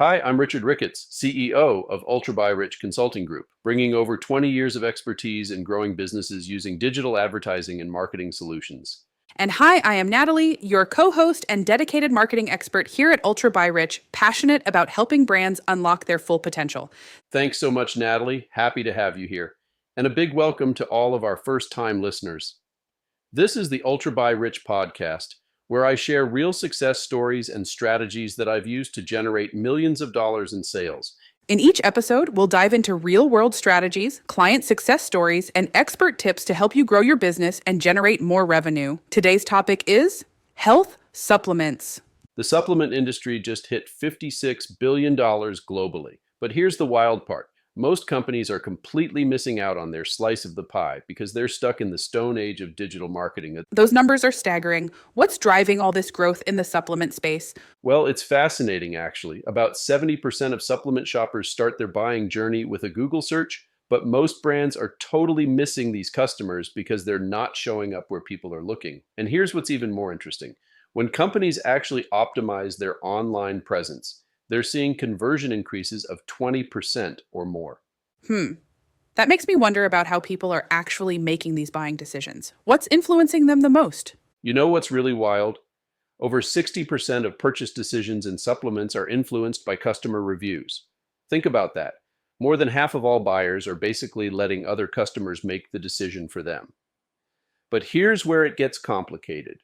Hi, I'm Richard Ricketts, CEO of UltraByRich Consulting Group, bringing over 20 years of expertise in growing businesses using digital advertising and marketing solutions. And hi, I am Natalie, your co-host and dedicated marketing expert here at UltraByRich, passionate about helping brands unlock their full potential. Thanks so much, Natalie. Happy to have you here. And a big welcome to all of our first-time listeners. This is the UltraByRich podcast, where I share real success stories and strategies that I've used to generate millions of dollars in sales. In each episode, we'll dive into real-world strategies, client success stories, and expert tips to help you grow your business and generate more revenue. Today's topic is health supplements. The supplement industry just hit $56 billion globally. But here's the wild part. Most companies are completely missing out on their slice of the pie because they're stuck in the stone age of digital marketing. Those numbers are staggering. What's driving all this growth in the supplement space? Well, it's fascinating, actually. About 70% of supplement shoppers start their buying journey with a Google search, but most brands are totally missing these customers because they're not showing up where people are looking. And here's what's even more interesting. When companies actually optimize their online presence, they're seeing conversion increases of 20% or more. That makes me wonder about how people are actually making these buying decisions. What's influencing them the most? You know what's really wild? Over 60% of purchase decisions in supplements are influenced by customer reviews. Think about that. More than half of all buyers are basically letting other customers make the decision for them. But here's where it gets complicated.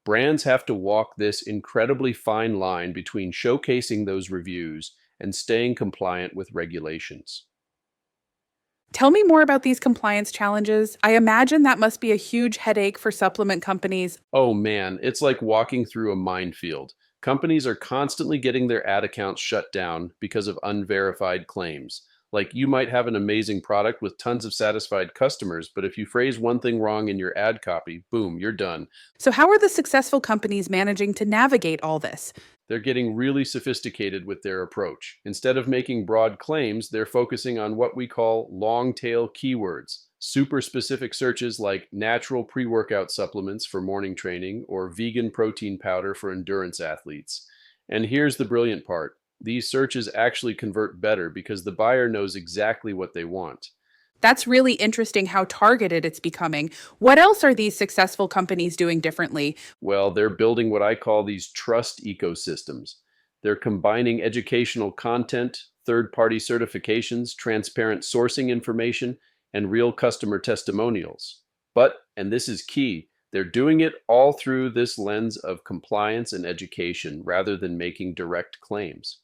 Brands have to walk this incredibly fine line between showcasing those reviews and staying compliant with regulations. Tell me more about these compliance challenges. I imagine that must be a huge headache for supplement companies. Oh man, it's like walking through a minefield. Companies are constantly getting their ad accounts shut down because of unverified claims. Like, you might have an amazing product with tons of satisfied customers, but if you phrase one thing wrong in your ad copy, boom, you're done. So how are the successful companies managing to navigate all this? They're getting really sophisticated with their approach. Instead of making broad claims, they're focusing on what we call long-tail keywords, super specific searches like natural pre-workout supplements for morning training or vegan protein powder for endurance athletes. And here's the brilliant part. These searches actually convert better because the buyer knows exactly what they want. That's really interesting how targeted it's becoming. What else are these successful companies doing differently? Well, they're building what I call these trust ecosystems. They're combining educational content, third-party certifications, transparent sourcing information, and real customer testimonials. But, and this is key, they're doing it all through this lens of compliance and education rather than making direct claims.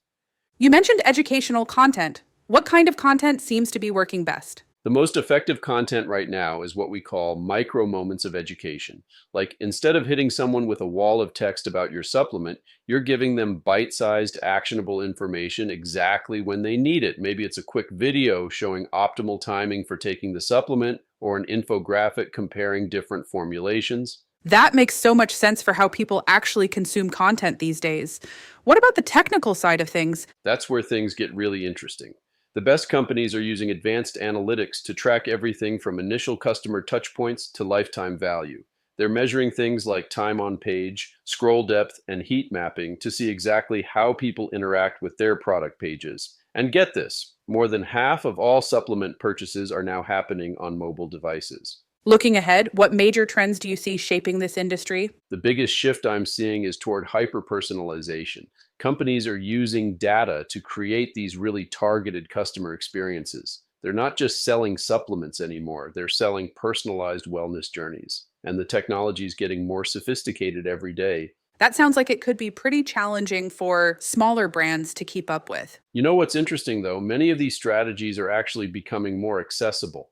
You mentioned educational content. What kind of content seems to be working best? The most effective content right now is what we call micro moments of education. Like, instead of hitting someone with a wall of text about your supplement, you're giving them bite-sized, actionable information exactly when they need it. Maybe it's a quick video showing optimal timing for taking the supplement, or an infographic comparing different formulations. That makes so much sense for how people actually consume content these days. What about the technical side of things? That's where things get really interesting. The best companies are using advanced analytics to track everything from initial customer touchpoints to lifetime value. They're measuring things like time on page, scroll depth, and heat mapping to see exactly how people interact with their product pages. And get this, more than half of all supplement purchases are now happening on mobile devices. Looking ahead, what major trends do you see shaping this industry? The biggest shift I'm seeing is toward hyper-personalization. Companies are using data to create these really targeted customer experiences. They're not just selling supplements anymore, they're selling personalized wellness journeys. And the technology is getting more sophisticated every day. That sounds like it could be pretty challenging for smaller brands to keep up with. You know what's interesting though? Many of these strategies are actually becoming more accessible.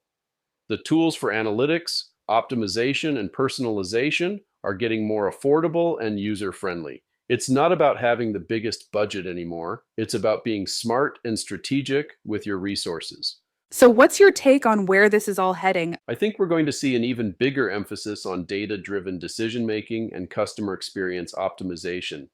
The tools for analytics, optimization, and personalization are getting more affordable and user-friendly. It's not about having the biggest budget anymore. It's about being smart and strategic with your resources. So what's your take on where this is all heading? I think we're going to see an even bigger emphasis on data-driven decision-making and customer experience optimization.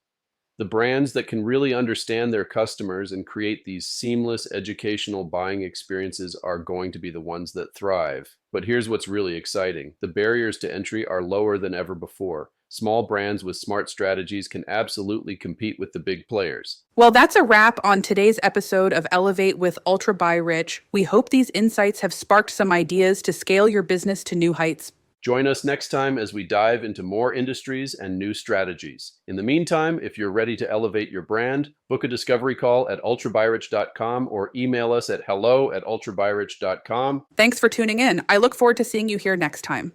The brands that can really understand their customers and create these seamless educational buying experiences are going to be the ones that thrive. But here's what's really exciting. The barriers to entry are lower than ever before. Small brands with smart strategies can absolutely compete with the big players. Well, that's a wrap on today's episode of Elevate with UltraByRich. We hope these insights have sparked some ideas to scale your business to new heights. Join us next time as we dive into more industries and new strategies. In the meantime, if you're ready to elevate your brand, book a discovery call at ultrabyrich.com or email us at hello@ultrabyrich.com. Thanks for tuning in. I look forward to seeing you here next time.